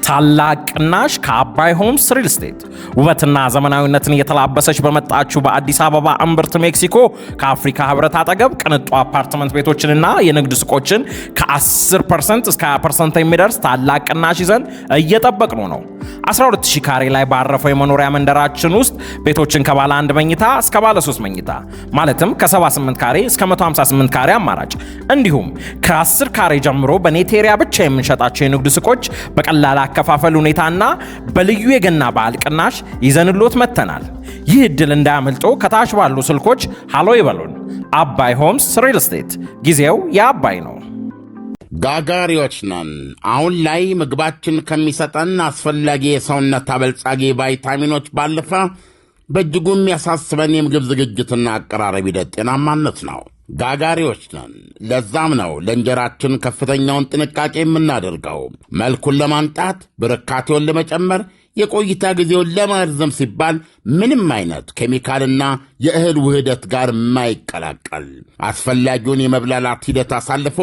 ታላቅ ቅናሽ ከአባይ ሆምስ ሪል ስቴት ውበትና ዘመናዊነትን እየተላበሰች በመጣችው በአዲስ አበባ እምብርት ሜክሲኮ ከአፍሪካ ህብረት አጠገብ ቅንጡ አፓርትመንት ቤቶችንና የንግድ ሱቆችን ከ10% እስከ 20% የሚደርስ ታላቅ ቅናሽ ይዘን እየጠበቅነው ነው። 12000 ካሬ ላይ ባረፈው የመኖሪያ መንደራችን ውስጥ ቤቶችን ከባለ 1 መኝታ እስከ ባለ 3 መኝታ ማለትም ከ78 ካሬ እስከ 158 ካሬ አማራጭ እንዲሁም ከ10 ካሬ ጀምሮ በኔቴሪያ ብቻ የምንሸጣቸው የንግድ ሱቆች በቀላል አከፋፈል ሁኔታና በልዩ የገና በዓል ቅናሽ ይዘንሎት መጥተናል። ይህ እድል እንዳያመልጦ ከታች ባሉ ስልኮች ሃሎ ይበሉን። አባይ ሆምስ ሪል ስቴት፣ ጊዜው የአባይ ነው። ጋጋሪዎች ነን። አሁን ላይ ምግባችን ከሚሰጠን አስፈላጊ የሰውነት አበልጻጊ ቫይታሚኖች ባለፈ በእጅጉ የሚያሳስበን የምግብ ዝግጅትና አቀራረብ ሂደት ጤናማነት ነው። ጋጋሪዎች ነን። ለዛም ነው ለእንጀራችን ከፍተኛውን ጥንቃቄ የምናደርገው። መልኩን ለማንጣት፣ ብርካቴውን ለመጨመር፣ የቆይታ ጊዜውን ለማርዘም ሲባል ምንም አይነት ኬሚካልና የእህል ውህደት ጋር የማይቀላቀል አስፈላጊውን የመብላላት ሂደት አሳልፎ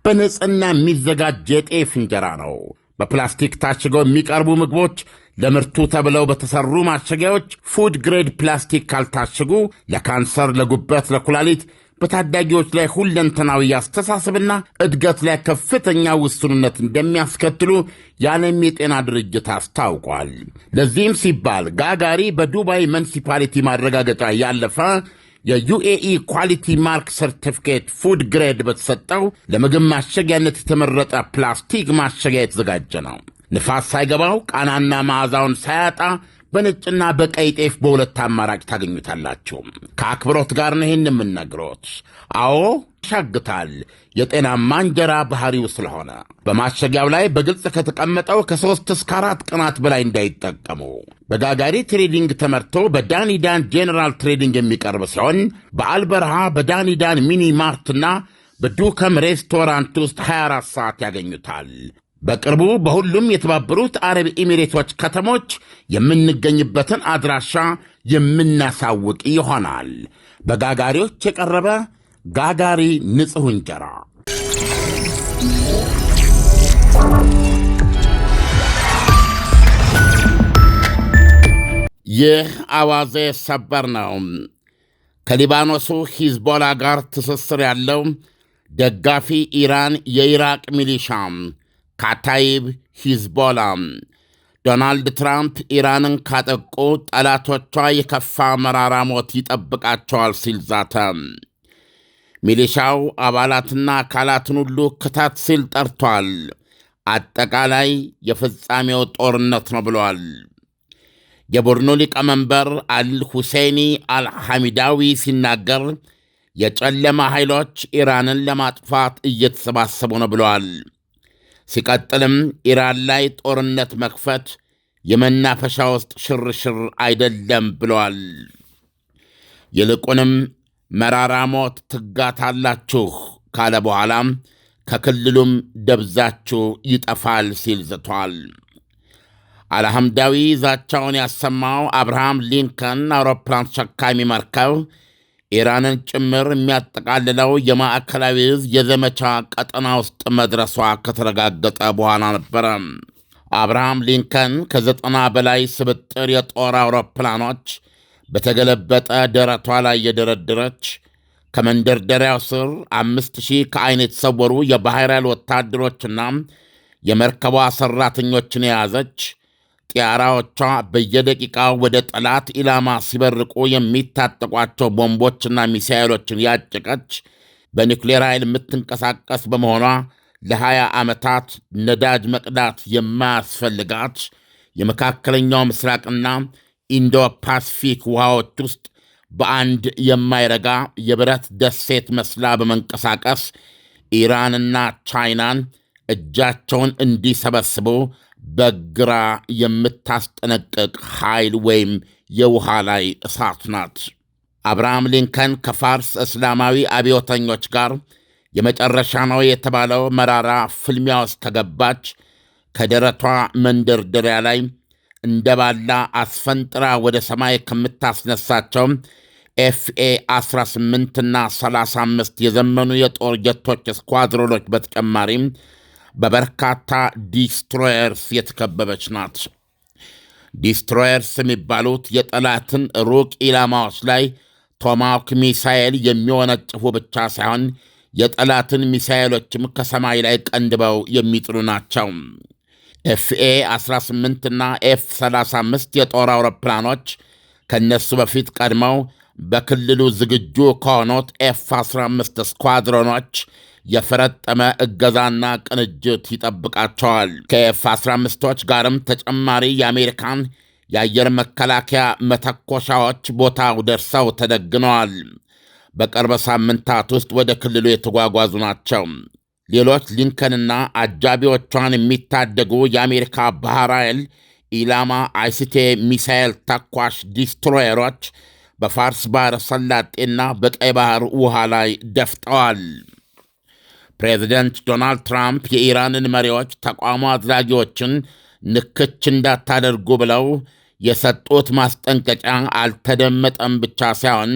በንጽህና የሚዘጋጅ የጤፍ እንጀራ ነው። በፕላስቲክ ታሽገው የሚቀርቡ ምግቦች ለምርቱ ተብለው በተሰሩ ማሸጊያዎች ፉድ ግሬድ ፕላስቲክ ካልታሸጉ ለካንሰር፣ ለጉበት፣ ለኩላሊት በታዳጊዎች ላይ ሁለንተናዊ አስተሳሰብና እድገት ላይ ከፍተኛ ውስንነት እንደሚያስከትሉ የዓለም የጤና ድርጅት አስታውቋል። ለዚህም ሲባል ጋጋሪ በዱባይ ሙኒሲፓሊቲ ማረጋገጫ ያለፈ የዩኤኢ ኳሊቲ ማርክ ሰርቲፊኬት ፉድ ግሬድ በተሰጠው ለምግብ ማሸጊያነት የተመረጠ ፕላስቲክ ማሸጊያ የተዘጋጀ ነው። ንፋስ ሳይገባው ቃናና መዓዛውን ሳያጣ በነጭና በቀይ ጤፍ በሁለት አማራጭ ታገኙታላችሁ። ከአክብሮት ጋር ነው ይህን የምነግሮት። አዎ ያሻግታል፣ የጤናማ እንጀራ ባህሪው ስለሆነ። በማሸጊያው ላይ በግልጽ ከተቀመጠው ከ3 እስከ 4 ቀናት በላይ እንዳይጠቀሙ። በጋጋሪ ትሬዲንግ ተመርቶ በዳኒዳን ጄኔራል ትሬዲንግ የሚቀርብ ሲሆን በአልበረሃ በዳኒዳን ሚኒ ማርትና በዱከም ሬስቶራንት ውስጥ 24 ሰዓት ያገኙታል። በቅርቡ በሁሉም የተባበሩት አረብ ኤሚሬቶች ከተሞች የምንገኝበትን አድራሻ የምናሳውቅ ይሆናል። በጋጋሪዎች የቀረበ ጋጋሪ ንጹሕ እንጀራ። ይህ አዋዜ ሰበር ነው። ከሊባኖሱ ሂዝቦላ ጋር ትስስር ያለው ደጋፊ ኢራን የኢራቅ ሚሊሻም ካታይብ ሂዝቦላ ዶናልድ ትራምፕ ኢራንን ካጠቁ ጠላቶቿ የከፋ መራራ ሞት ይጠብቃቸዋል ሲል ዛተ። ሚሊሻው አባላትና አካላትን ሁሉ ክተት ሲል ጠርቷል። አጠቃላይ የፍጻሜው ጦርነት ነው ብሏል። የቡድኑ ሊቀመንበር አልሁሴኒ አልሐሚዳዊ ሲናገር የጨለማ ኃይሎች ኢራንን ለማጥፋት እየተሰባሰቡ ነው ብለዋል። ሲቀጥልም ኢራን ላይ ጦርነት መክፈት የመናፈሻ ውስጥ ሽርሽር አይደለም ብለዋል። ይልቁንም መራራ ሞት ትጋታላችሁ ካለ በኋላም ከክልሉም ደብዛችሁ ይጠፋል ሲል ዝቷል። አልሐምዳዊ ዛቻውን ያሰማው አብርሃም ሊንከን አውሮፕላን ተሸካሚ መርከብ ኢራንን ጭምር የሚያጠቃልለው የማዕከላዊ ዕዝ የዘመቻ ቀጠና ውስጥ መድረሷ ከተረጋገጠ በኋላ ነበረ። አብርሃም ሊንከን ከ90 በላይ ስብጥር የጦር አውሮፕላኖች በተገለበጠ ደረቷ ላይ የደረደረች ከመንደርደሪያው ስር 5000 ከዓይን የተሰወሩ የባሕር ኃይል ወታደሮችና የመርከቧ ሠራተኞችን የያዘች ጢያራዎቿ በየደቂቃው ወደ ጠላት ኢላማ ሲበርቁ የሚታጠቋቸው ቦምቦችና ሚሳኤሎችን ያጨቀች በኒውክሌር ኃይል የምትንቀሳቀስ በመሆኗ ለ20 ዓመታት ነዳጅ መቅዳት የማያስፈልጋት የመካከለኛው ምስራቅና ኢንዶ ፓሲፊክ ውሃዎች ውስጥ በአንድ የማይረጋ የብረት ደሴት መስላ በመንቀሳቀስ ኢራንና ቻይናን እጃቸውን እንዲሰበስቡ በግራ የምታስጠነቅቅ ኃይል ወይም የውሃ ላይ እሳት ናት። አብርሃም ሊንከን ከፋርስ እስላማዊ አብዮተኞች ጋር የመጨረሻ ነው የተባለው መራራ ፍልሚያ ውስጥ ከገባች ከደረቷ መንደርደሪያ ላይ እንደ ባላ አስፈንጥራ ወደ ሰማይ ከምታስነሳቸው ኤፍኤ 18 እና 35 የዘመኑ የጦር ጀቶች ስኳድሮኖች በተጨማሪም በበርካታ ዲስትሮየርስ የተከበበች ናት። ዲስትሮየርስ የሚባሉት የጠላትን ሩቅ ኢላማዎች ላይ ቶማሃውክ ሚሳኤል የሚወነጭፉ ብቻ ሳይሆን የጠላትን ሚሳኤሎችም ከሰማይ ላይ ቀንድበው የሚጥሉ ናቸው። ኤፍኤ 18 እና ኤፍ35 የጦር አውሮፕላኖች ከእነሱ በፊት ቀድመው በክልሉ ዝግጁ ከሆኑት ኤፍ15 ስኳድሮኖች የፈረጠመ እገዛና ቅንጅት ይጠብቃቸዋል። ከኤፍ15ቶች ጋርም ተጨማሪ የአሜሪካን የአየር መከላከያ መተኮሻዎች ቦታው ደርሰው ተደግነዋል። በቅርብ ሳምንታት ውስጥ ወደ ክልሉ የተጓጓዙ ናቸው። ሌሎች ሊንከንና አጃቢዎቿን የሚታደጉ የአሜሪካ ባህር ኃይል ኢላማ አይሲቴ ሚሳኤል ተኳሽ ዲስትሮየሮች በፋርስ ባሕረ ሰላጤና በቀይ ባህር ውሃ ላይ ደፍጠዋል። ፕሬዚደንት ዶናልድ ትራምፕ የኢራንን መሪዎች ተቋሙ አድራጊዎችን ንክች እንዳታደርጉ ብለው የሰጡት ማስጠንቀቂያ አልተደመጠም ብቻ ሳይሆን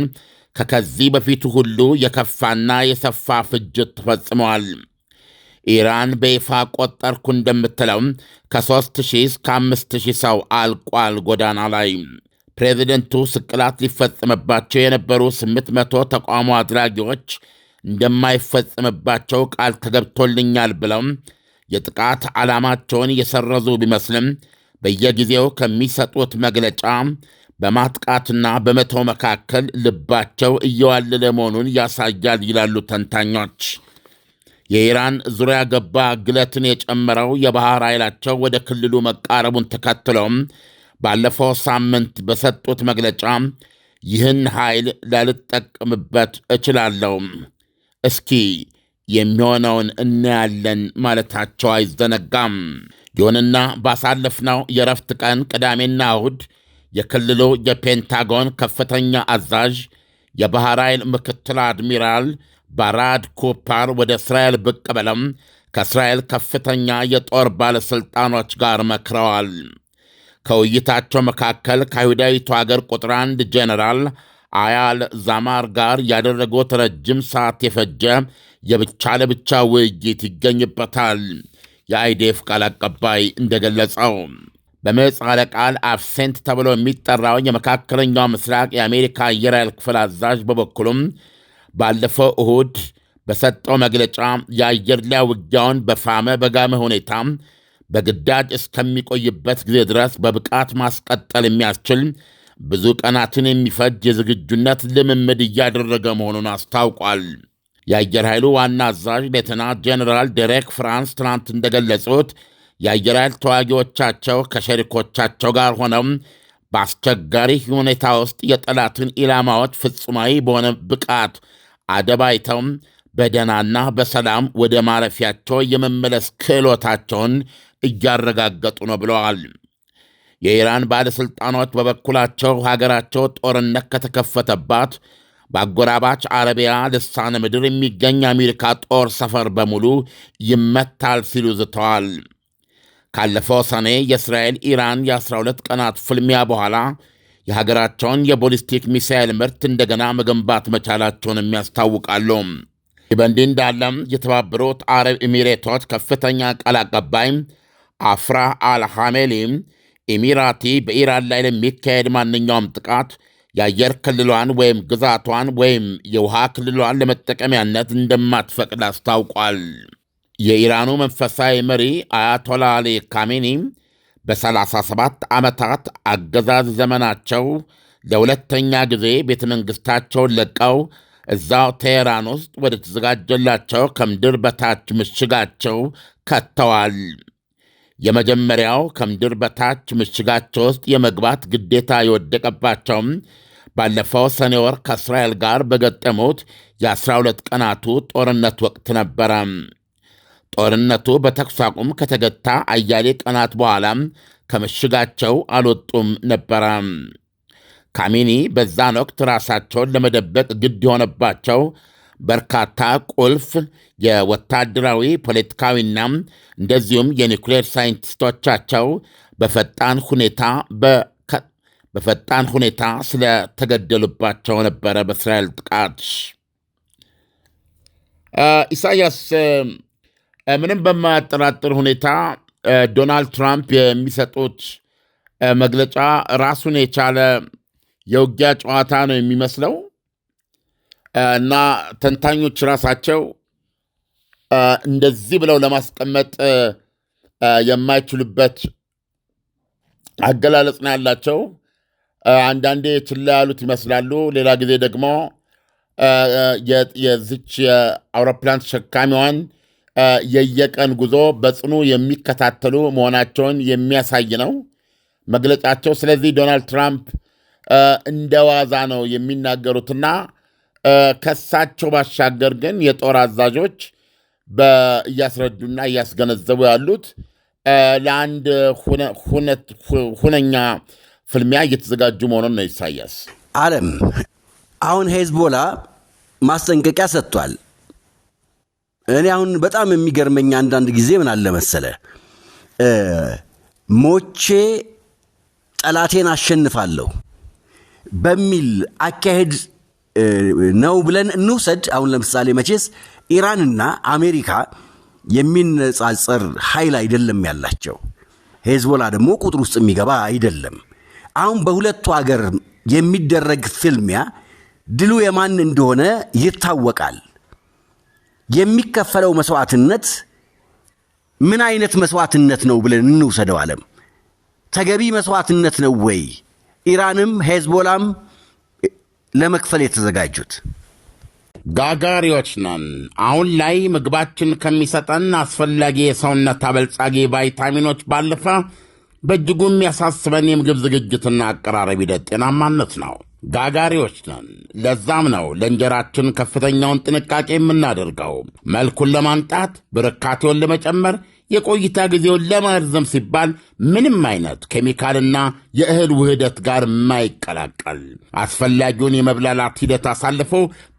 ከከዚህ በፊቱ ሁሉ የከፋና የሰፋ ፍጅት ተፈጽመዋል። ኢራን በይፋ ቆጠርኩ እንደምትለው ከ3,000 እስከ 5,000 ሰው አልቋል ጎዳና ላይ። ፕሬዚደንቱ ስቅላት ሊፈጽምባቸው የነበሩ 800 ተቋሙ አድራጊዎች እንደማይፈጽምባቸው ቃል ተገብቶልኛል ብለው የጥቃት ዓላማቸውን የሰረዙ ቢመስልም በየጊዜው ከሚሰጡት መግለጫ በማጥቃትና በመተው መካከል ልባቸው እየዋለለ መሆኑን ያሳያል ይላሉ ተንታኞች። የኢራን ዙሪያ ገባ ግለትን የጨመረው የባሕር ኃይላቸው ወደ ክልሉ መቃረቡን ተከትለውም ባለፈው ሳምንት በሰጡት መግለጫ ይህን ኃይል ላልጠቀምበት እችላለሁ፣ እስኪ የሚሆነውን እናያለን ማለታቸው አይዘነጋም። ይሁንና ባሳለፍነው የረፍት ቀን ቅዳሜና እሁድ የክልሉ የፔንታጎን ከፍተኛ አዛዥ የባሕር ኃይል ምክትል አድሚራል ባራድ ኩፐር ወደ እስራኤል ብቅ ብለው ከእስራኤል ከፍተኛ የጦር ባለሥልጣኖች ጋር መክረዋል። ከውይይታቸው መካከል ከአይሁዳዊቱ አገር ቁጥር 1 ጄኔራል አያል ዛማር ጋር ያደረጉት ረጅም ሰዓት የፈጀ የብቻ ለብቻ ውይይት ይገኝበታል። የአይዴፍ ቃል አቀባይ እንደገለጸው በምህጻረ ቃል አፍሴንት ተብሎ የሚጠራው የመካከለኛው ምስራቅ የአሜሪካ አየር ኃይል ክፍል አዛዥ በበኩሉም ባለፈው እሁድ በሰጠው መግለጫ የአየር ላይ ውጊያውን በፋመ በጋመ ሁኔታ በግዳጅ እስከሚቆይበት ጊዜ ድረስ በብቃት ማስቀጠል የሚያስችል ብዙ ቀናትን የሚፈጅ የዝግጁነት ልምምድ እያደረገ መሆኑን አስታውቋል። የአየር ኃይሉ ዋና አዛዥ ሌተና ጄኔራል ዴሬክ ፍራንስ ትናንት እንደገለጹት የአየር ኃይል ተዋጊዎቻቸው ከሸሪኮቻቸው ጋር ሆነው በአስቸጋሪ ሁኔታ ውስጥ የጠላትን ኢላማዎች ፍጹማዊ በሆነ ብቃት አደባይተው በደህናና በሰላም ወደ ማረፊያቸው የመመለስ ክህሎታቸውን እያረጋገጡ ነው ብለዋል። የኢራን ባለሥልጣኖች በበኩላቸው ሀገራቸው ጦርነት ከተከፈተባት በአጎራባች አረቢያ ልሳነ ምድር የሚገኝ የአሜሪካ ጦር ሰፈር በሙሉ ይመታል ሲሉ ዝተዋል። ካለፈው ሰኔ የእስራኤል ኢራን የ12 ቀናት ፍልሚያ በኋላ የሀገራቸውን የቦሊስቲክ ሚሳኤል ምርት እንደገና መገንባት መቻላቸውን የሚያስታውቃሉ። ይህ በእንዲህ እንዳለም የተባበሩት አረብ ኤሚሬቶች ከፍተኛ ቃል አቀባይ አፍራ አልሐሜሊ ኤሚራቲ በኢራን ላይ ለሚካሄድ ማንኛውም ጥቃት የአየር ክልሏን ወይም ግዛቷን ወይም የውሃ ክልሏን ለመጠቀሚያነት እንደማትፈቅድ አስታውቋል። የኢራኑ መንፈሳዊ መሪ አያቶላ አሊ ካሜኒ በ37 ዓመታት አገዛዝ ዘመናቸው ለሁለተኛ ጊዜ ቤተ መንግሥታቸውን ለቀው እዛው ቴሄራን ውስጥ ወደ ተዘጋጀላቸው ከምድር በታች ምሽጋቸው ከተዋል። የመጀመሪያው ከምድር በታች ምሽጋቸው ውስጥ የመግባት ግዴታ የወደቀባቸውም ባለፈው ሰኔ ወር ከእስራኤል ጋር በገጠሙት የ12 ቀናቱ ጦርነት ወቅት ነበረ። ጦርነቱ በተኩስ አቁም ከተገታ አያሌ ቀናት በኋላም ከምሽጋቸው አልወጡም ነበረ። ካሚኒ በዛን ወቅት ራሳቸውን ለመደበቅ ግድ የሆነባቸው በርካታ ቁልፍ የወታደራዊ ፖለቲካዊና እንደዚሁም የኒውክሌር ሳይንቲስቶቻቸው በፈጣን ሁኔታ ስለተገደሉባቸው ነበረ በእስራኤል ጥቃት። ኢሳያስ ምንም በማያጠራጥር ሁኔታ ዶናልድ ትራምፕ የሚሰጡት መግለጫ ራሱን የቻለ የውጊያ ጨዋታ ነው የሚመስለው እና ተንታኞች ራሳቸው እንደዚህ ብለው ለማስቀመጥ የማይችሉበት አገላለጽ ነው ያላቸው። አንዳንዴ ችላ ያሉት ይመስላሉ፣ ሌላ ጊዜ ደግሞ የዚች የአውሮፕላን ተሸካሚዋን የየቀን ጉዞ በጽኑ የሚከታተሉ መሆናቸውን የሚያሳይ ነው መግለጫቸው። ስለዚህ ዶናልድ ትራምፕ እንደ ዋዛ ነው የሚናገሩትና ከሳቸው ባሻገር ግን የጦር አዛዦች እያስረዱና እያስገነዘቡ ያሉት ለአንድ ሁነኛ ፍልሚያ እየተዘጋጁ መሆኑን ነው። ኢሳያስ ዓለም አሁን ሄዝቦላ ማስጠንቀቂያ ሰጥቷል። እኔ አሁን በጣም የሚገርመኝ አንዳንድ ጊዜ ምን አለ መሰለ፣ ሞቼ ጠላቴን አሸንፋለሁ በሚል አካሄድ ነው ብለን እንውሰድ። አሁን ለምሳሌ መቼስ ኢራንና አሜሪካ የሚነጻጸር ኃይል አይደለም ያላቸው። ሄዝቦላ ደግሞ ቁጥር ውስጥ የሚገባ አይደለም። አሁን በሁለቱ ሀገር የሚደረግ ፍልሚያ ድሉ የማን እንደሆነ ይታወቃል። የሚከፈለው መስዋዕትነት ምን አይነት መስዋዕትነት ነው ብለን እንውሰደው። ዓለም ተገቢ መስዋዕትነት ነው ወይ ኢራንም ሄዝቦላም ለመክፈል የተዘጋጁት? ጋጋሪዎች ነን። አሁን ላይ ምግባችን ከሚሰጠን አስፈላጊ የሰውነት አበልጻጊ ቫይታሚኖች ባለፈ በእጅጉ የሚያሳስበን የምግብ ዝግጅትና አቀራረብ ሂደት ጤናማነት ነው። ጋጋሪዎች ነን። ለዛም ነው ለእንጀራችን ከፍተኛውን ጥንቃቄ የምናደርገው። መልኩን ለማንጣት፣ ብርካቴውን ለመጨመር፣ የቆይታ ጊዜውን ለማርዘም ሲባል ምንም አይነት ኬሚካልና የእህል ውህደት ጋር የማይቀላቀል አስፈላጊውን የመብላላት ሂደት አሳልፎ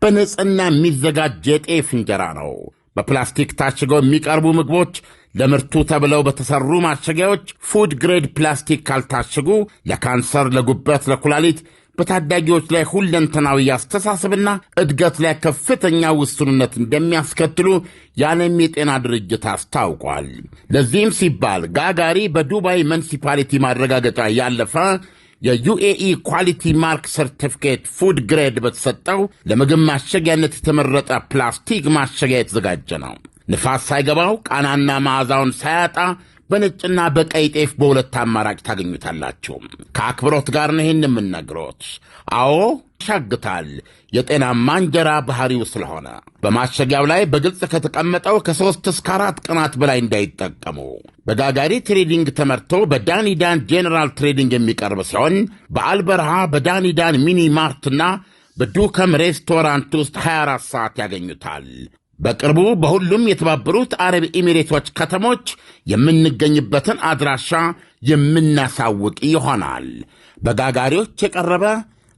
በንጽህና የሚዘጋጅ የጤፍ እንጀራ ነው። በፕላስቲክ ታሽገው የሚቀርቡ ምግቦች ለምርቱ ተብለው በተሰሩ ማሸጊያዎች ፉድ ግሬድ ፕላስቲክ ካልታሸጉ ለካንሰር፣ ለጉበት፣ ለኩላሊት በታዳጊዎች ላይ ሁለንተናዊ አስተሳሰብና እድገት ላይ ከፍተኛ ውስንነት እንደሚያስከትሉ የዓለም የጤና ድርጅት አስታውቋል። ለዚህም ሲባል ጋጋሪ በዱባይ ሙኒሲፓሊቲ ማረጋገጫ ያለፈ የዩኤኢ ኳሊቲ ማርክ ሰርቲፊኬት ፉድ ግሬድ በተሰጠው ለምግብ ማሸጊያነት የተመረጠ ፕላስቲክ ማሸጊያ የተዘጋጀ ነው። ንፋስ ሳይገባው ቃናና መዓዛውን ሳያጣ በነጭና በቀይ ጤፍ በሁለት አማራጭ ታገኙታላችሁ። ከአክብሮት ጋር ነው ይህን የምነግሮት። አዎ ያሻግታል፣ የጤናማ እንጀራ ባህሪው ስለሆነ። በማሸጊያው ላይ በግልጽ ከተቀመጠው ከ3 እስከ 4 ቀናት በላይ እንዳይጠቀሙ። በጋጋሪ ትሬዲንግ ተመርቶ በዳኒዳን ጄኔራል ትሬዲንግ የሚቀርብ ሲሆን በአልበርሃ በዳኒዳን ሚኒ ማርትና በዱከም ሬስቶራንት ውስጥ 24 ሰዓት ያገኙታል። በቅርቡ በሁሉም የተባበሩት አረብ ኤሚሬቶች ከተሞች የምንገኝበትን አድራሻ የምናሳውቅ ይሆናል። በጋጋሪዎች የቀረበ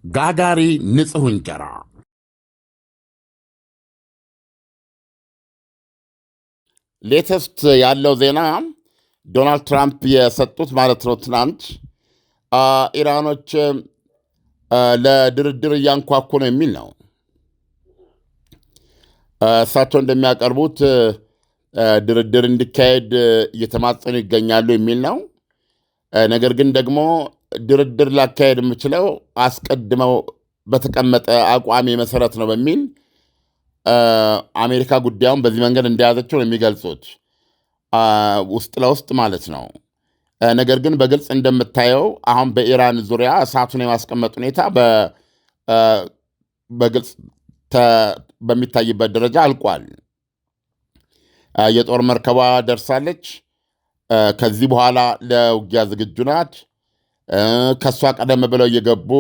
ጋጋሪ ንጹሕ እንጀራ። ሌተስት ያለው ዜና ዶናልድ ትራምፕ የሰጡት ማለት ነው ትናንት ኢራኖች ለድርድር እያንኳኩ ነው የሚል ነው። እሳቸው እንደሚያቀርቡት ድርድር እንዲካሄድ እየተማጸኑ ይገኛሉ የሚል ነው። ነገር ግን ደግሞ ድርድር ላካሄድ የምችለው አስቀድመው በተቀመጠ አቋሚ መሰረት ነው በሚል አሜሪካ ጉዳዩን በዚህ መንገድ እንደያዘችው ነው የሚገልጹት፣ ውስጥ ለውስጥ ማለት ነው። ነገር ግን በግልጽ እንደምታየው አሁን በኢራን ዙሪያ እሳቱን የማስቀመጥ ሁኔታ በግልጽ በሚታይበት ደረጃ አልቋል። የጦር መርከቧ ደርሳለች። ከዚህ በኋላ ለውጊያ ዝግጁ ናት። ከእሷ ቀደም ብለው እየገቡ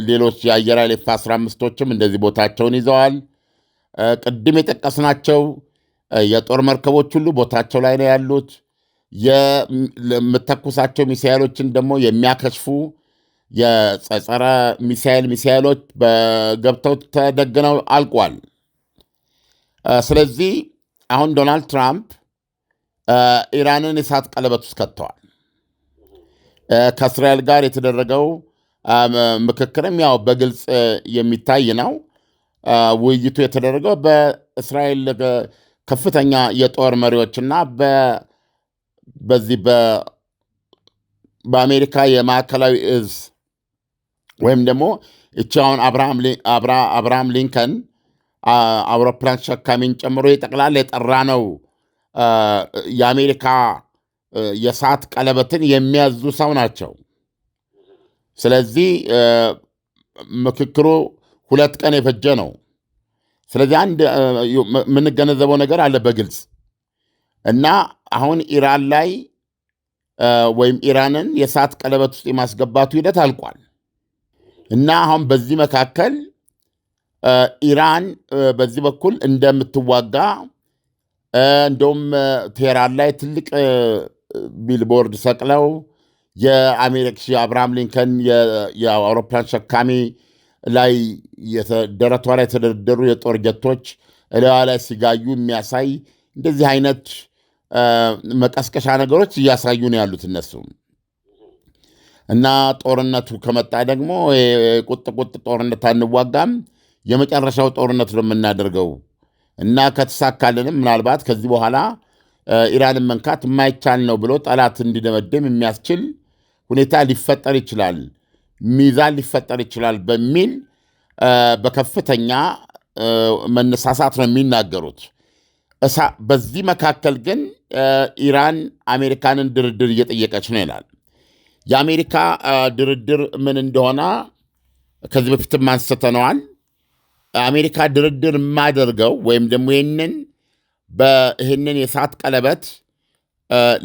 ሌሎች የአየር ኃይል F-15ቶችም እንደዚህ ቦታቸውን ይዘዋል። ቅድም የጠቀስናቸው የጦር መርከቦች ሁሉ ቦታቸው ላይ ነው ያሉት። የምተኩሳቸው ሚሳይሎችን ደግሞ የሚያከሽፉ የጸረ ሚሳይሎች ገብተው ተደግነው አልቋል። ስለዚህ አሁን ዶናልድ ትራምፕ ኢራንን የእሳት ቀለበት ውስጥ ከተዋል። ከእስራኤል ጋር የተደረገው ምክክርም ያው በግልጽ የሚታይ ነው። ውይይቱ የተደረገው በእስራኤል ከፍተኛ የጦር መሪዎችና በዚህ በአሜሪካ የማዕከላዊ እዝ ወይም ደግሞ እቺ አሁን አብርሃም ሊንከን አውሮፕላን ተሸካሚን ጨምሮ የጠቅላላ የጠራ ነው የአሜሪካ የሰዓት ቀለበትን የሚያዙ ሰው ናቸው። ስለዚህ ምክክሩ 2 ቀን የፈጀ ነው። ስለዚህ አንድ የምንገነዘበው ነገር አለ በግልጽ እና አሁን ኢራን ላይ ወይም ኢራንን የሰዓት ቀለበት ውስጥ የማስገባቱ ሂደት አልቋል እና አሁን በዚህ መካከል ኢራን በዚህ በኩል እንደምትዋጋ እንደውም ቴህራን ላይ ትልቅ ቢልቦርድ ሰቅለው የአብርሃም ሊንከን የአውሮፕላን ተሸካሚ ላይ ደረቷ ላይ የተደረደሩ የጦር ጀቶች እላዋ ላይ ሲጋዩ የሚያሳይ እንደዚህ አይነት መቀስቀሻ ነገሮች እያሳዩ ነው ያሉት እነሱ እና ጦርነቱ ከመጣ ደግሞ ቁጥ ጦርነት አንዋጋም፣ የመጨረሻው ጦርነት ነው የምናደርገው እና ከተሳካልንም ምናልባት ከዚህ በኋላ ኢራንን መንካት የማይቻል ነው ብሎ ጠላት እንዲደመድም የሚያስችል ሁኔታ ሊፈጠር ይችላል፣ ሚዛን ሊፈጠር ይችላል በሚል በከፍተኛ መነሳሳት ነው የሚናገሩት። በዚህ መካከል ግን ኢራን አሜሪካንን ድርድር እየጠየቀች ነው ይላል። የአሜሪካ ድርድር ምን እንደሆነ ከዚህ በፊትም አንስተነዋል። አሜሪካ ድርድር የማደርገው ወይም ደግሞ ይህንን የሰዓት ቀለበት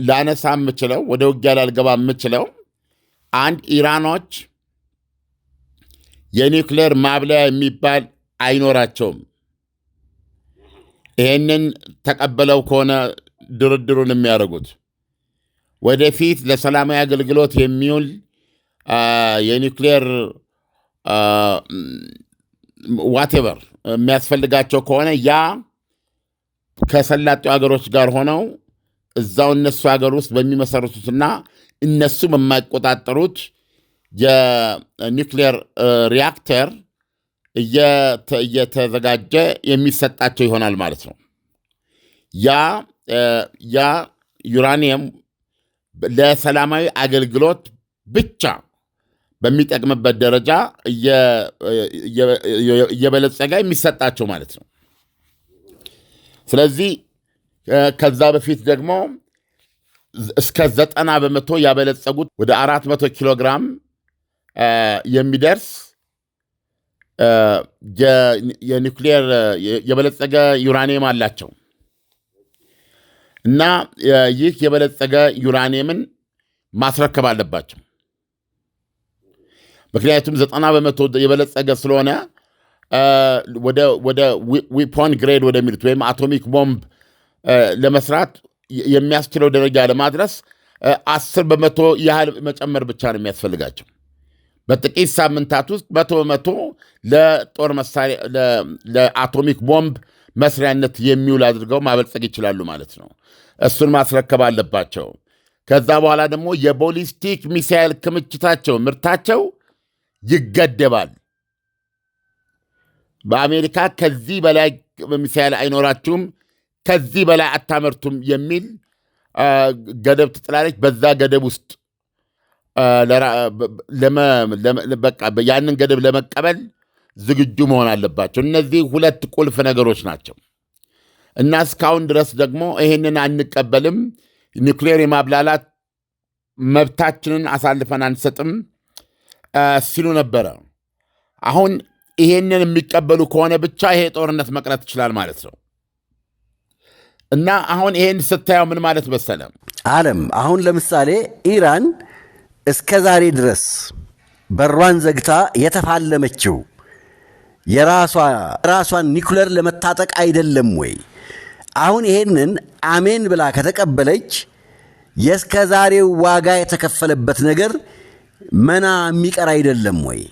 ላነሳ የምችለው ወደ ውጊያ ላልገባ የምችለው አንድ ኢራኖች የኒውክሌር ማብለያ የሚባል አይኖራቸውም። ይህንን ተቀበለው ከሆነ ድርድሩን የሚያደርጉት ወደፊት ለሰላማዊ አገልግሎት የሚውል የኒውክሌር ዋቴቨር የሚያስፈልጋቸው ከሆነ ያ ከሰላጤው ሀገሮች ጋር ሆነው እዛው እነሱ ሀገር ውስጥ በሚመሰርቱትና እነሱ በማይቆጣጠሩት የኒውክሌር ሪያክተር እየተዘጋጀ የሚሰጣቸው ይሆናል ማለት ነው። ያ ዩራኒየም ለሰላማዊ አገልግሎት ብቻ በሚጠቅምበት ደረጃ እየበለጸገ የሚሰጣቸው ማለት ነው። ስለዚህ ከዛ በፊት ደግሞ እስከ 90% ያበለጸጉት ወደ 400 ኪሎ ግራም የሚደርስ የኒውክሌር የበለጸገ ዩራኒየም አላቸው እና ይህ የበለጸገ ዩራኒየምን ማስረከብ አለባቸው። ምክንያቱም 90% የበለጸገ ስለሆነ ወደ ዊፖን ግሬድ ወደሚሉት ወይም አቶሚክ ቦምብ ለመስራት የሚያስችለው ደረጃ ለማድረስ 10% ያህል መጨመር ብቻ ነው የሚያስፈልጋቸው። በጥቂት ሳምንታት ውስጥ 100% ለጦር መሳሪያ ለአቶሚክ ቦምብ መስሪያነት የሚውል አድርገው ማበልጸግ ይችላሉ ማለት ነው። እሱን ማስረከብ አለባቸው። ከዛ በኋላ ደግሞ የቦሊስቲክ ሚሳይል ክምችታቸው ምርታቸው ይገደባል። በአሜሪካ ከዚህ በላይ ሚሳይል አይኖራችሁም፣ ከዚህ በላይ አታመርቱም የሚል ገደብ ትጥላለች። በዛ ገደብ ውስጥ ያንን ገደብ ለመቀበል ዝግጁ መሆን አለባቸው። እነዚህ 2 ቁልፍ ነገሮች ናቸው እና እስካሁን ድረስ ደግሞ ይህንን አንቀበልም፣ ኒውክሌር የማብላላት መብታችንን አሳልፈን አንሰጥም ሲሉ ነበረ። አሁን ይሄንን የሚቀበሉ ከሆነ ብቻ ይሄ ጦርነት መቅረት ይችላል ማለት ነው እና አሁን ይሄን ስታየው ምን ማለት መሰለ ዓለም አሁን ለምሳሌ ኢራን እስከ ዛሬ ድረስ በሯን ዘግታ የተፋለመችው የራሷን ኒውክሌር ለመታጠቅ አይደለም ወይ? አሁን ይሄንን አሜን ብላ ከተቀበለች የእስከ ዛሬው ዋጋ የተከፈለበት ነገር መና የሚቀር አይደለም ወይ?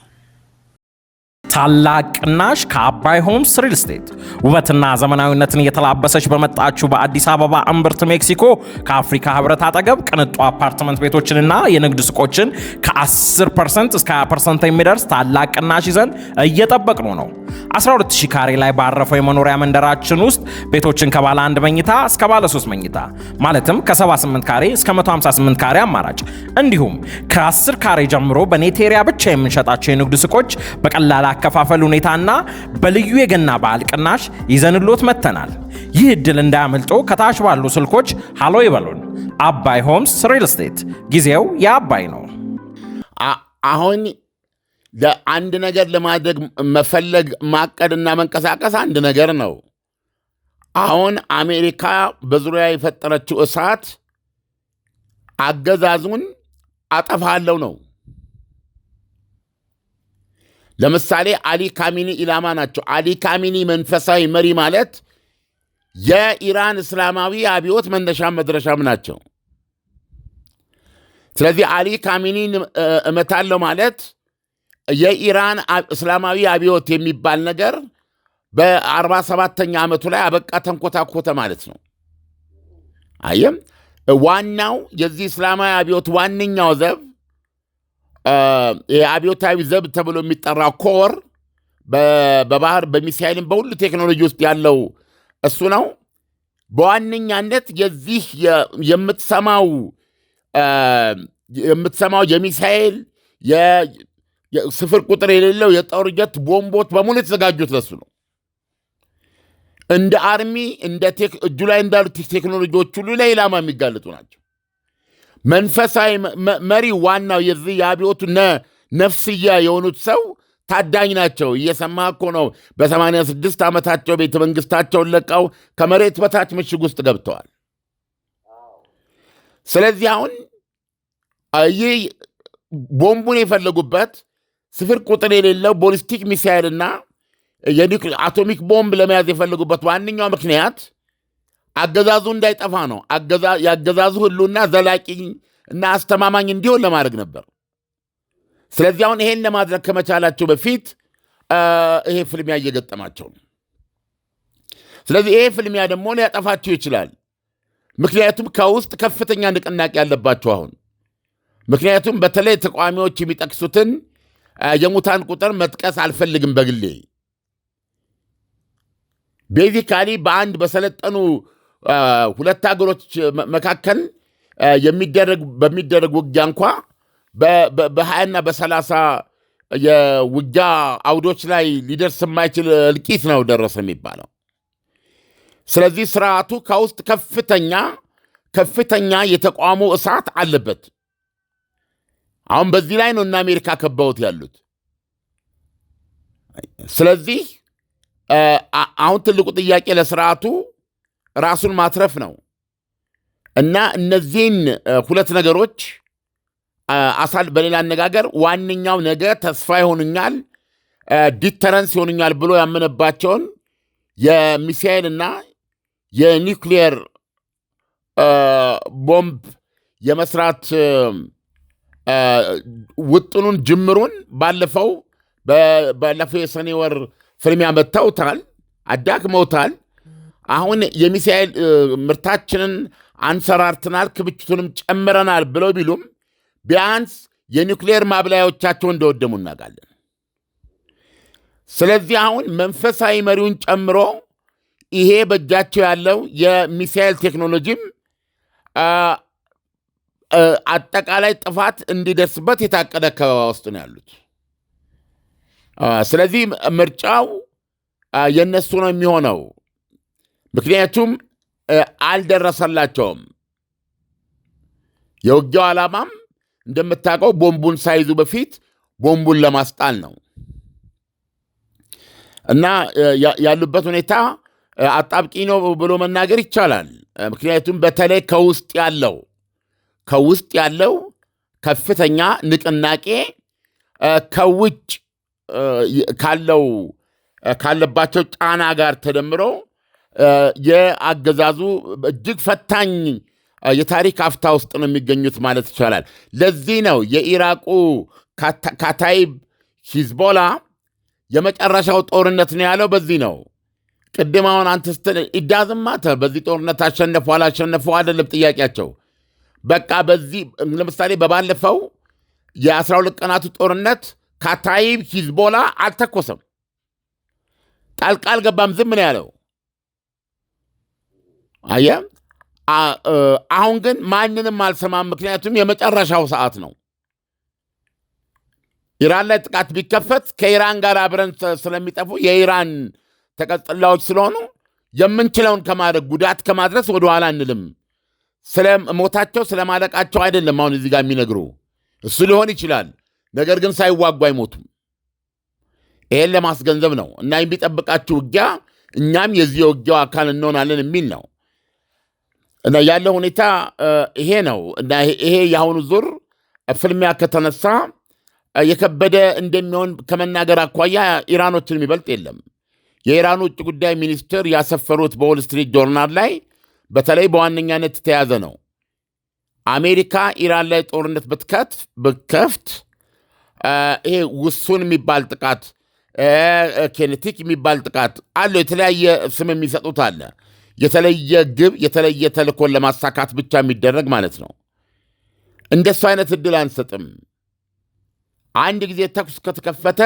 ታላቅ ቅናሽ ከአባይ ሆምስ ሪል ስቴት ውበትና ዘመናዊነትን እየተላበሰች በመጣችው በአዲስ አበባ እምብርት ሜክሲኮ ከአፍሪካ ህብረት አጠገብ ቅንጡ አፓርትመንት ቤቶችንና የንግድ ሱቆችን ከ10% እስከ 20% የሚደርስ ታላቅ ቅናሽ ይዘን እየጠበቅነው ነው። 12000 ካሬ ላይ ባረፈው የመኖሪያ መንደራችን ውስጥ ቤቶችን ከባለ 1 መኝታ እስከ ባለ 3 መኝታ ማለትም ከ78 ካሬ እስከ 158 ካሬ አማራጭ እንዲሁም ከ10 ካሬ ጀምሮ በኔቴሪያ ብቻ የምንሸጣቸው የንግድ ሱቆች በቀላል አከፋፈል ሁኔታና በልዩ የገና በዓል ቅናሽ ይዘንሎት መጥተናል። ይህ ዕድል እንዳያመልጦ ከታች ባሉ ስልኮች ሃሎ ይበሉን። አባይ ሆምስ ሪል ስቴት፣ ጊዜው የአባይ ነው። አሁን ለአንድ ነገር ለማድረግ መፈለግ ማቀድና መንቀሳቀስ አንድ ነገር ነው። አሁን አሜሪካ በዙሪያ የፈጠረችው እሳት አገዛዙን አጠፋለሁ ነው። ለምሳሌ አሊ ካሚኒ ኢላማ ናቸው። አሊ ካሚኒ መንፈሳዊ መሪ ማለት የኢራን እስላማዊ አብዮት መነሻም መድረሻም ናቸው። ስለዚህ አሊ ካሚኒን እመታለሁ ማለት የኢራን እስላማዊ አብዮት የሚባል ነገር በ47ኛ ዓመቱ ላይ አበቃ፣ ተንኮታኮተ ማለት ነው። አየም ዋናው የዚህ እስላማዊ አብዮት ዋነኛው ዘብ የአብዮታዊ ዘብ ተብሎ የሚጠራው ኮር በባህር በሚሳይልም በሁሉ ቴክኖሎጂ ውስጥ ያለው እሱ ነው። በዋነኛነት የዚህ የምትሰማው የሚሳይል ስፍር ቁጥር የሌለው የጦር ጀት ቦምቦች በሙሉ የተዘጋጁት ለሱ ነው። እንደ አርሚ እጁ ላይ እንዳሉት ቴክኖሎጂዎች ሁሉ ላይ ኢላማ የሚጋለጡ ናቸው። መንፈሳዊ መሪ ዋናው የዚህ የአብዮቱ ነፍስያ የሆኑት ሰው ታዳኝ ናቸው። እየሰማ እኮ ነው። በ86 ዓመታቸው ቤተ መንግሥታቸውን ለቀው ከመሬት በታች ምሽግ ውስጥ ገብተዋል። ስለዚህ አሁን ይህ ቦምቡን የፈለጉበት ስፍር ቁጥር የሌለው ቦሊስቲክ ሚሳይልና አቶሚክ ቦምብ ለመያዝ የፈለጉበት ዋነኛው ምክንያት አገዛዙ እንዳይጠፋ ነው። የአገዛዙ ህሉና ዘላቂ እና አስተማማኝ እንዲሆን ለማድረግ ነበር። ስለዚህ አሁን ይሄን ለማድረግ ከመቻላቸው በፊት ይሄ ፍልሚያ እየገጠማቸው ነው። ስለዚህ ይሄ ፍልሚያ ደግሞ ሊያጠፋቸው ይችላል። ምክንያቱም ከውስጥ ከፍተኛ ንቅናቄ ያለባቸው አሁን ምክንያቱም በተለይ ተቃዋሚዎች የሚጠቅሱትን የሙታን ቁጥር መጥቀስ አልፈልግም በግሌ። ቤዚካሊ በአንድ በሰለጠኑ ሁለት ሀገሮች መካከል በሚደረግ ውጊያ እንኳ በ20ና በ30 የውጊያ አውዶች ላይ ሊደርስ የማይችል እልቂት ነው ደረሰ የሚባለው። ስለዚህ ስርዓቱ ከውስጥ ከፍተኛ የተቃውሞ እሳት አለበት። አሁን በዚህ ላይ ነው እና አሜሪካ ከበውት ያሉት። ስለዚህ አሁን ትልቁ ጥያቄ ለስርዓቱ ራሱን ማትረፍ ነው እና እነዚህን ሁለት ነገሮች በሌላ አነጋገር ዋነኛው ነገ ተስፋ ይሆኑኛል፣ ዲተረንስ ይሆኑኛል ብሎ ያመነባቸውን የሚሳኤልና የኒውክሊየር ቦምብ የመስራት ውጥኑን ጅምሩን ባለፈው የሰኔ ወር ፍልሚያ መተውታል፣ አዳክመውታል። አሁን የሚሳኤል ምርታችንን አንሰራርተናል፣ ክብችቱንም ጨምረናል ብለው ቢሉም ቢያንስ የኒውክሌር ማብላዮቻቸው እንደወደሙ እናውቃለን። ስለዚህ አሁን መንፈሳዊ መሪውን ጨምሮ ይሄ በእጃቸው ያለው የሚሳኤል ቴክኖሎጂም አጠቃላይ ጥፋት እንዲደርስበት የታቀደ ከበባ ውስጥ ነው ያሉት። ስለዚህ ምርጫው የነሱ ነው የሚሆነው። ምክንያቱም አልደረሰላቸውም። የውጊያው ዓላማም እንደምታውቀው ቦምቡን ሳይዙ በፊት ቦምቡን ለማስጣል ነው እና ያሉበት ሁኔታ አጣብቂ ነው ብሎ መናገር ይቻላል። ምክንያቱም በተለይ ከውስጥ ያለው ከፍተኛ ንቅናቄ ከውጭ ካለባቸው ጫና ጋር ተደምሮ የአገዛዙ እጅግ ፈታኝ የታሪክ አፍታ ውስጥ ነው የሚገኙት ማለት ይቻላል። ለዚህ ነው የኢራቁ ካታይብ ሂዝቦላ የመጨረሻው ጦርነት ነው ያለው። በዚህ ነው ቅድም አሁን አንተ ስትል ኢዳዝማተ በዚህ ጦርነት አሸነፉ አላሸነፉ አይደለም ጥያቄያቸው። በቃ በዚህ ለምሳሌ በባለፈው የ12 ቀናቱ ጦርነት ካታይብ ሂዝቦላ አልተኮሰም። ጣልቃ አልገባም፣ ዝም ነው ያለው። አየህ፣ አሁን ግን ማንንም አልሰማም፣ ምክንያቱም የመጨረሻው ሰዓት ነው። ኢራን ላይ ጥቃት ቢከፈት ከኢራን ጋር አብረን ስለሚጠፉ የኢራን ተቀጽላዎች ስለሆኑ የምንችለውን ከማድረግ ጉዳት ከማድረስ ወደኋላ አንልም። ስለ ሞታቸው ስለ ማለቃቸው አይደለም አሁን እዚህ ጋር የሚነግሩ። እሱ ሊሆን ይችላል፣ ነገር ግን ሳይዋጉ አይሞቱም። ይሄን ለማስገንዘብ ነው እና የሚጠብቃችሁ ውጊያ እኛም የዚህ ውጊያው አካል እንሆናለን የሚል ነው እና ያለው ሁኔታ ይሄ ነው እና ይሄ የአሁኑ ዙር ፍልሚያ ከተነሳ የከበደ እንደሚሆን ከመናገር አኳያ ኢራኖችን የሚበልጥ የለም። የኢራኑ ውጭ ጉዳይ ሚኒስትር ያሰፈሩት በዎል ስትሪት ጆርናል ላይ በተለይ በዋነኛነት የተያዘ ነው። አሜሪካ ኢራን ላይ ጦርነት ብትከፍት ይሄ ውሱን የሚባል ጥቃት፣ ኬኔቲክ የሚባል ጥቃት አለው። የተለያየ ስም የሚሰጡት አለ። የተለየ ግብ፣ የተለየ ተልእኮን ለማሳካት ብቻ የሚደረግ ማለት ነው። እንደሱ አይነት ዕድል አንሰጥም። አንድ ጊዜ ተኩስ ከተከፈተ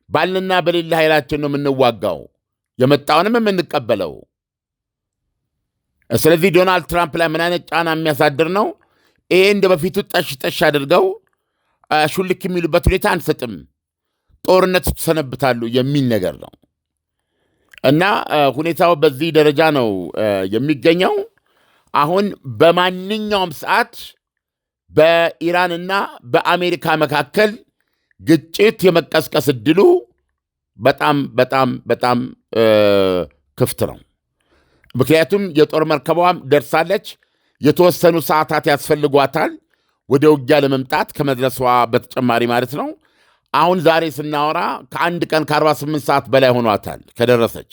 ባልንና በሌላ ኃይላችን ነው የምንዋጋው፣ የመጣውንም የምንቀበለው። ስለዚህ ዶናልድ ትራምፕ ላይ ምን አይነት ጫና የሚያሳድር ነው? ይሄ እንደ በፊቱ ጠሽ አድርገው ሹልክ የሚሉበት ሁኔታ አንሰጥም፣ ጦርነት ትሰነብታሉ የሚል ነገር ነው እና ሁኔታው በዚህ ደረጃ ነው የሚገኘው። አሁን በማንኛውም ሰዓት በኢራንና በአሜሪካ መካከል ግጭት የመቀስቀስ ዕድሉ በጣም በጣም በጣም ክፍት ነው። ምክንያቱም የጦር መርከቧም ደርሳለች። የተወሰኑ ሰዓታት ያስፈልጓታል ወደ ውጊያ ለመምጣት ከመድረሷ በተጨማሪ ማለት ነው። አሁን ዛሬ ስናወራ ከአንድ ቀን ከ48 ሰዓት በላይ ሆኗታል ከደረሰች።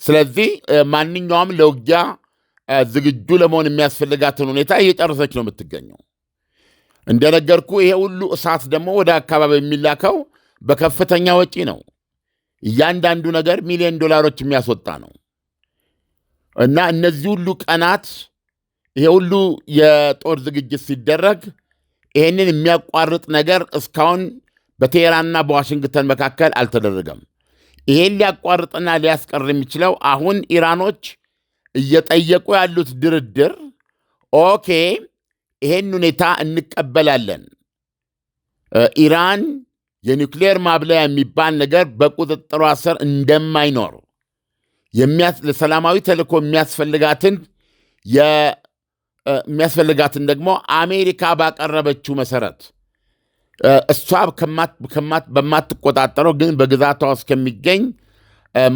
ስለዚህ ማንኛውም ለውጊያ ዝግጁ ለመሆን የሚያስፈልጋትን ሁኔታ እየጨረሰች ነው የምትገኘው። እንደነገርኩ ይሄ ሁሉ እሳት ደግሞ ወደ አካባቢ የሚላከው በከፍተኛ ወጪ ነው። እያንዳንዱ ነገር $ሚሊዮን የሚያስወጣ ነው እና እነዚህ ሁሉ ቀናት ይሄ ሁሉ የጦር ዝግጅት ሲደረግ ይሄንን የሚያቋርጥ ነገር እስካሁን በቴህራንና በዋሽንግተን መካከል አልተደረገም። ይሄን ሊያቋርጥና ሊያስቀር የሚችለው አሁን ኢራኖች እየጠየቁ ያሉት ድርድር ኦኬ፣ ይሄን ሁኔታ እንቀበላለን፣ ኢራን የኒውክሌር ማብለያ የሚባል ነገር በቁጥጥሯ ስር እንደማይኖር ለሰላማዊ ተልእኮ የሚያስፈልጋትን ደግሞ አሜሪካ ባቀረበችው መሰረት እሷ በማትቆጣጠረው ግን በግዛቷ ውስጥ ከሚገኝ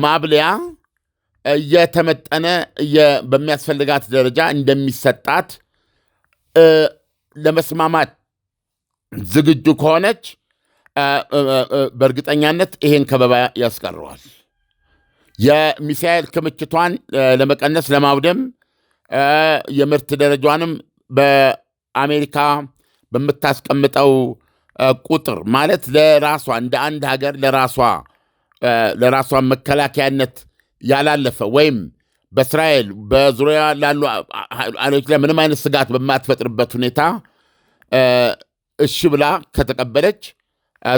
ማብለያ እየተመጠነ በሚያስፈልጋት ደረጃ እንደሚሰጣት ለመስማማት ዝግጁ ከሆነች በእርግጠኛነት ይሄን ከበባ ያስቀረዋል። የሚሳኤል ክምችቷን ለመቀነስ ለማውደም የምርት ደረጃንም በአሜሪካ በምታስቀምጠው ቁጥር ማለት ለራሷ እንደ አንድ ሀገር ለራሷ መከላከያነት ያላለፈ ወይም በእስራኤል በዙሪያ ላሉ ኃይሎች ላይ ምንም አይነት ስጋት በማትፈጥርበት ሁኔታ እሺ ብላ ከተቀበለች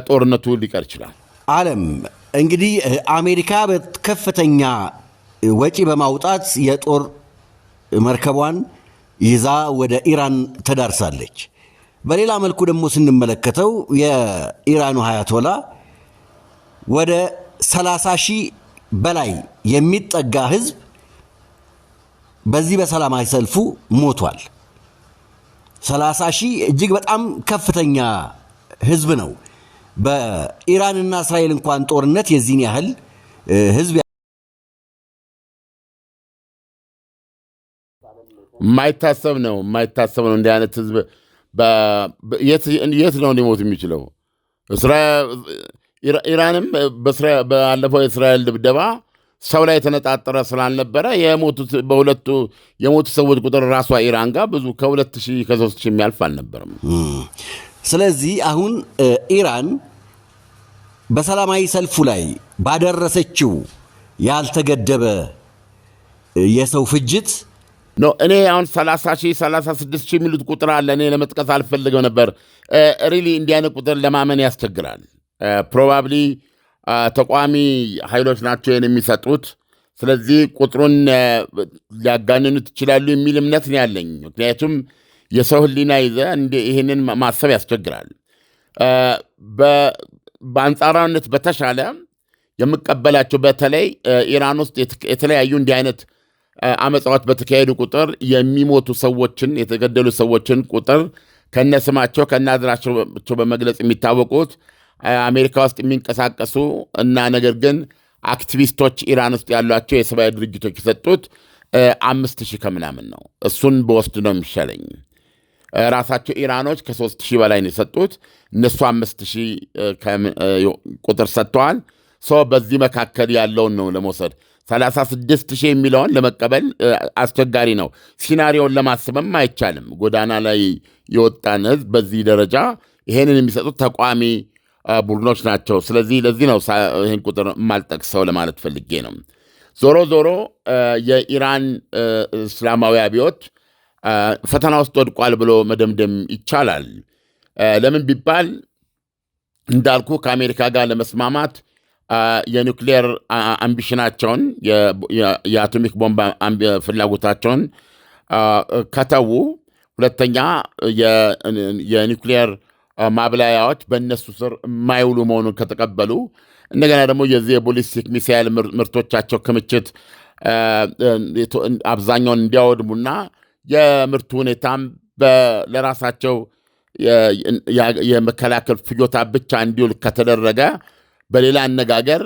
ጦርነቱ ሊቀር ይችላል። ዓለም እንግዲህ አሜሪካ በከፍተኛ ወጪ በማውጣት የጦር መርከቧን ይዛ ወደ ኢራን ተዳርሳለች። በሌላ መልኩ ደግሞ ስንመለከተው የኢራኑ አያቶላ ወደ 30 ሺህ በላይ የሚጠጋ ህዝብ በዚህ በሰላማዊ ሰልፉ ሞቷል። 30 ሺህ እጅግ በጣም ከፍተኛ ህዝብ ነው። በኢራንና እስራኤል እንኳን ጦርነት የዚህን ያህል ህዝብ የማይታሰብ ነው። እንዲህ አይነት ህዝብ የት ነው ሊሞት የሚችለው? ኢራንም ባለፈው የእስራኤል ድብደባ ሰው ላይ የተነጣጠረ ስላልነበረ የሞቱ ሰዎች ቁጥር ራሷ ኢራን ጋር ብዙ ከ2000 ከ3000 የሚያልፍ አልነበረም። ስለዚህ አሁን ኢራን በሰላማዊ ሰልፉ ላይ ባደረሰችው ያልተገደበ የሰው ፍጅት ነው። እኔ አሁን 30,000 36,000 የሚሉት ቁጥር አለ። እኔ ለመጥቀስ አልፈልገው ነበር። ሪሊ እንዲህ አይነት ቁጥር ለማመን ያስቸግራል። ፕሮባብሊ ተቋሚ ኃይሎች ናቸው የሚሰጡት። ስለዚህ ቁጥሩን ሊያጋንኑት ይችላሉ የሚል እምነት ነው ያለኝ። ምክንያቱም የሰው ሕሊና ይዘህ ይህንን ማሰብ ያስቸግራል። በአንጻራዊነት በተሻለ የምቀበላቸው በተለይ ኢራን ውስጥ የተለያዩ እንዲህ አይነት አመፃዎች በተካሄዱ ቁጥር የሚሞቱ ሰዎችን የተገደሉ ሰዎችን ቁጥር ከነስማቸው ከናዝራቸው በመግለጽ የሚታወቁት አሜሪካ ውስጥ የሚንቀሳቀሱ እና ነገር ግን አክቲቪስቶች ኢራን ውስጥ ያሏቸው የሰብአዊ ድርጅቶች የሰጡት 5,000 ከምናምን ነው። እሱን በወስድ ነው የሚሻለኝ። ራሳቸው ኢራኖች ከ3,000 በላይ ነው የሰጡት። እነሱ 5,000 ቁጥር ሰጥተዋል። በዚህ መካከል ያለውን ነው ለመውሰድ 36,000 የሚለውን ለመቀበል አስቸጋሪ ነው። ሲናሪዮን ለማስበም አይቻልም። ጎዳና ላይ የወጣን ህዝብ በዚህ ደረጃ ይሄንን የሚሰጡት ተቋሚ ቡድኖች ናቸው። ስለዚህ ለዚህ ነው ይህን ቁጥር የማልጠቅሰው ለማለት ፈልጌ ነው። ዞሮ ዞሮ የኢራን እስላማዊ አብዮት ፈተና ውስጥ ወድቋል ብሎ መደምደም ይቻላል። ለምን ቢባል እንዳልኩ ከአሜሪካ ጋር ለመስማማት የኒውክሌር አምቢሽናቸውን የአቶሚክ ቦምብ ፍላጎታቸውን ከተዉ፣ ሁለተኛ የኒውክሌር ማብላያዎች በእነሱ ስር የማይውሉ መሆኑን ከተቀበሉ፣ እንደገና ደግሞ የዚህ የቦሊስቲክ ሚሳይል ምርቶቻቸው ክምችት አብዛኛውን እንዲያወድሙና የምርቱ ሁኔታም ለራሳቸው የመከላከል ፍጆታ ብቻ እንዲውል ከተደረገ፣ በሌላ አነጋገር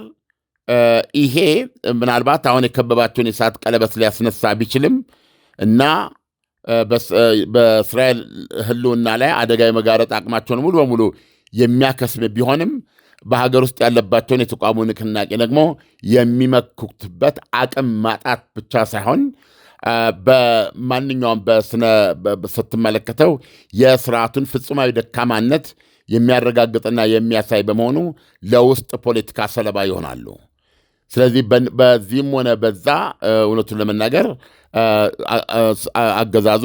ይሄ ምናልባት አሁን የከበባቸውን የእሳት ቀለበት ሊያስነሳ ቢችልም እና በእስራኤል ሕልውና ላይ አደጋ የመጋረጥ አቅማቸውን ሙሉ በሙሉ የሚያከስም ቢሆንም በሀገር ውስጥ ያለባቸውን የተቋሙ ንቅናቄ ደግሞ የሚመክቱበት አቅም ማጣት ብቻ ሳይሆን በማንኛውም ስትመለከተው የስርዓቱን ፍጹማዊ ደካማነት የሚያረጋግጥና የሚያሳይ በመሆኑ ለውስጥ ፖለቲካ ሰለባ ይሆናሉ። ስለዚህ በዚህም ሆነ በዛ እውነቱን ለመናገር አገዛዙ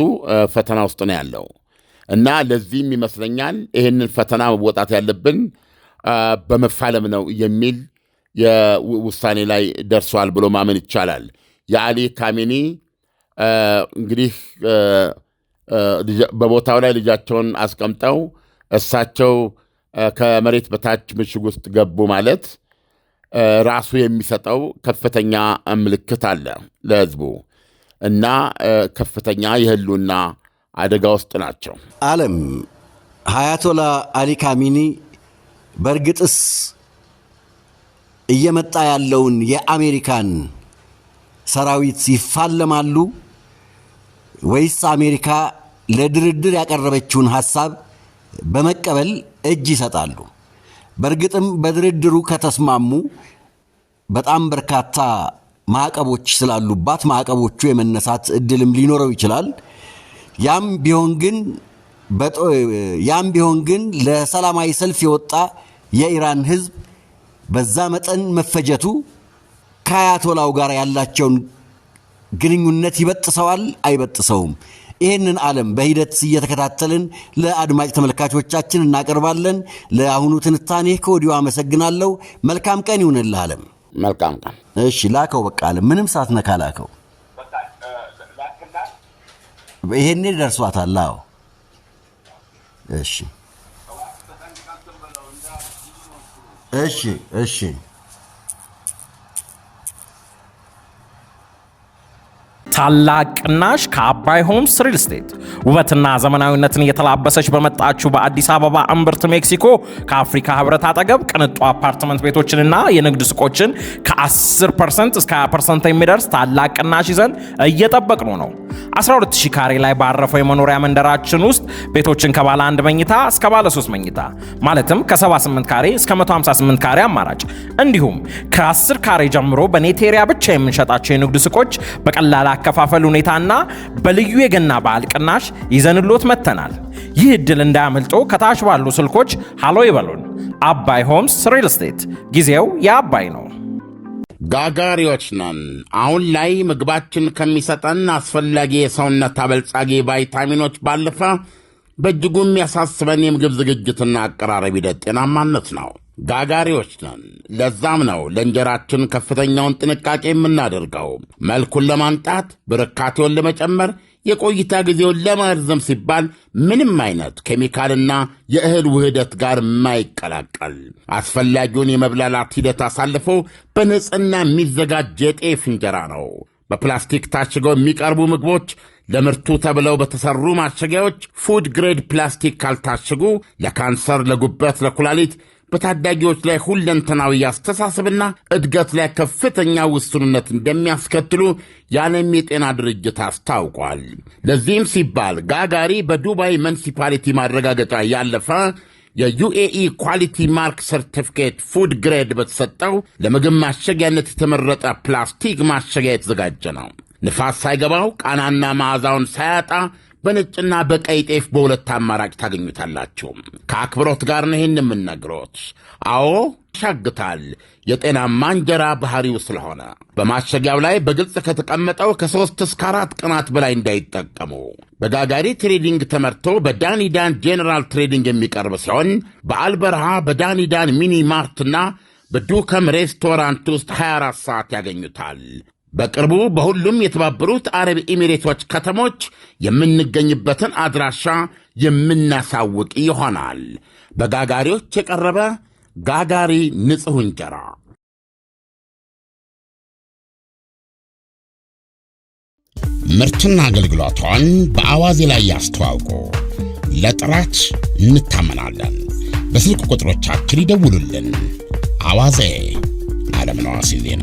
ፈተና ውስጥ ነው ያለው እና ለዚህም ይመስለኛል ይህንን ፈተና መወጣት ያለብን በመፋለም ነው የሚል የውሳኔ ላይ ደርሷል ብሎ ማመን ይቻላል። የአሊ ካሜኒ እንግዲህ በቦታው ላይ ልጃቸውን አስቀምጠው እሳቸው ከመሬት በታች ምሽግ ውስጥ ገቡ ማለት ራሱ የሚሰጠው ከፍተኛ ምልክት አለ ለሕዝቡ እና ከፍተኛ የህልውና አደጋ ውስጥ ናቸው። ዓለም አያቶላ አሊ ካሚኒ በእርግጥስ እየመጣ ያለውን የአሜሪካን ሰራዊት ይፋለማሉ ወይስ አሜሪካ ለድርድር ያቀረበችውን ሐሳብ በመቀበል እጅ ይሰጣሉ? በእርግጥም በድርድሩ ከተስማሙ በጣም በርካታ ማዕቀቦች ስላሉባት ማዕቀቦቹ የመነሳት እድልም ሊኖረው ይችላል። ያም ቢሆን ግን ለሰላማዊ ሰልፍ የወጣ የኢራን ህዝብ በዛ መጠን መፈጀቱ ከአያቶላው ጋር ያላቸውን ግንኙነት ይበጥሰዋል አይበጥሰውም? ይህንን ዓለም በሂደት እየተከታተልን ለአድማጭ ተመልካቾቻችን እናቀርባለን። ለአሁኑ ትንታኔ ከወዲሁ አመሰግናለሁ። መልካም ቀን ይሁንልህ ዓለም። መልካም ቀን። እሺ ላከው፣ በቃ ዓለም ምንም ሳትነካ ላከው። ይሄኔ ደርሷታል። አዎ እሺ እሺ እሺ ታላቅ ቅናሽ ከአባይ ሆምስ ሪል ስቴት ውበትና ዘመናዊነትን እየተላበሰች በመጣችው በአዲስ አበባ እምብርት ሜክሲኮ ከአፍሪካ ህብረት አጠገብ ቅንጡ አፓርትመንት ቤቶችንና የንግድ ሱቆችን ከ10% እስከ 20% የሚደርስ ታላቅ ቅናሽ ይዘን እየጠበቅነው ነው። 12000 ካሬ ላይ ባረፈው የመኖሪያ መንደራችን ውስጥ ቤቶችን ከባለ 1 መኝታ እስከ ባለ 3 መኝታ ማለትም ከ78 ካሬ እስከ 158 ካሬ አማራጭ እንዲሁም ከ10 ካሬ ጀምሮ በኔቴሪያ ብቻ የምንሸጣቸው የንግድ ሱቆች በቀላል አከፋፈል ሁኔታና በልዩ የገና በዓል ቅናሽ ይዘንሎት መተናል። ይህ እድል እንዳያመልጦ ከታች ባሉ ስልኮች ሃሎ ይበሉን። አባይ ሆምስ ሪል ስቴት፣ ጊዜው የአባይ ነው። ጋጋሪዎች ነን። አሁን ላይ ምግባችን ከሚሰጠን አስፈላጊ የሰውነት አበልጻጊ ቫይታሚኖች ባለፈ በእጅጉ የሚያሳስበን የምግብ ዝግጅትና አቀራረብ ሂደት ጤናማነት ነው። ጋጋሪዎች ነን። ለዛም ነው ለእንጀራችን ከፍተኛውን ጥንቃቄ የምናደርገው። መልኩን ለማንጣት፣ በርካቴውን ለመጨመር፣ የቆይታ ጊዜውን ለማርዘም ሲባል ምንም አይነት ኬሚካልና የእህል ውህደት ጋር የማይቀላቀል አስፈላጊውን የመብላላት ሂደት አሳልፎ በንጽህና የሚዘጋጅ የጤፍ እንጀራ ነው። በፕላስቲክ ታሽገው የሚቀርቡ ምግቦች ለምርቱ ተብለው በተሰሩ ማሸጊያዎች ፉድ ግሬድ ፕላስቲክ ካልታሸጉ ለካንሰር፣ ለጉበት፣ ለኩላሊት በታዳጊዎች ላይ ሁለንተናዊ አስተሳሰብና እድገት ላይ ከፍተኛ ውስንነት እንደሚያስከትሉ የዓለም የጤና ድርጅት አስታውቋል። ለዚህም ሲባል ጋጋሪ በዱባይ ሙኒሲፓሊቲ ማረጋገጫ ያለፈ የዩኤኢ ኳሊቲ ማርክ ሰርቲፊኬት ፉድ ግሬድ በተሰጠው ለምግብ ማሸጊያነት የተመረጠ ፕላስቲክ ማሸጊያ የተዘጋጀ ነው። ንፋስ ሳይገባው ቃናና መዓዛውን ሳያጣ በነጭና በቀይ ጤፍ በሁለት አማራጭ ታገኙታላችሁ። ከአክብሮት ጋር ነው ይህን የምነግሮት። አዎ ያሻግታል፣ የጤናማ እንጀራ ባህሪው ስለሆነ። በማሸጊያው ላይ በግልጽ ከተቀመጠው ከ3 እስከ 4 ቀናት በላይ እንዳይጠቀሙ። በጋጋሪ ትሬዲንግ ተመርቶ በዳኒዳን ጄኔራል ትሬዲንግ የሚቀርብ ሲሆን በአልበረሃ በዳኒዳን ሚኒ ማርትና በዱከም ሬስቶራንት ውስጥ 24 ሰዓት ያገኙታል። በቅርቡ በሁሉም የተባበሩት አረብ ኤሚሬቶች ከተሞች የምንገኝበትን አድራሻ የምናሳውቅ ይሆናል። በጋጋሪዎች የቀረበ ጋጋሪ ንጹሕ እንጀራ። ምርትና አገልግሎቷን በአዋዜ ላይ ያስተዋውቁ። ለጥራች እንታመናለን። በስልክ ቁጥሮቻችን ይደውሉልን። አዋዜ ዓለምነህ ዋሴ ዜና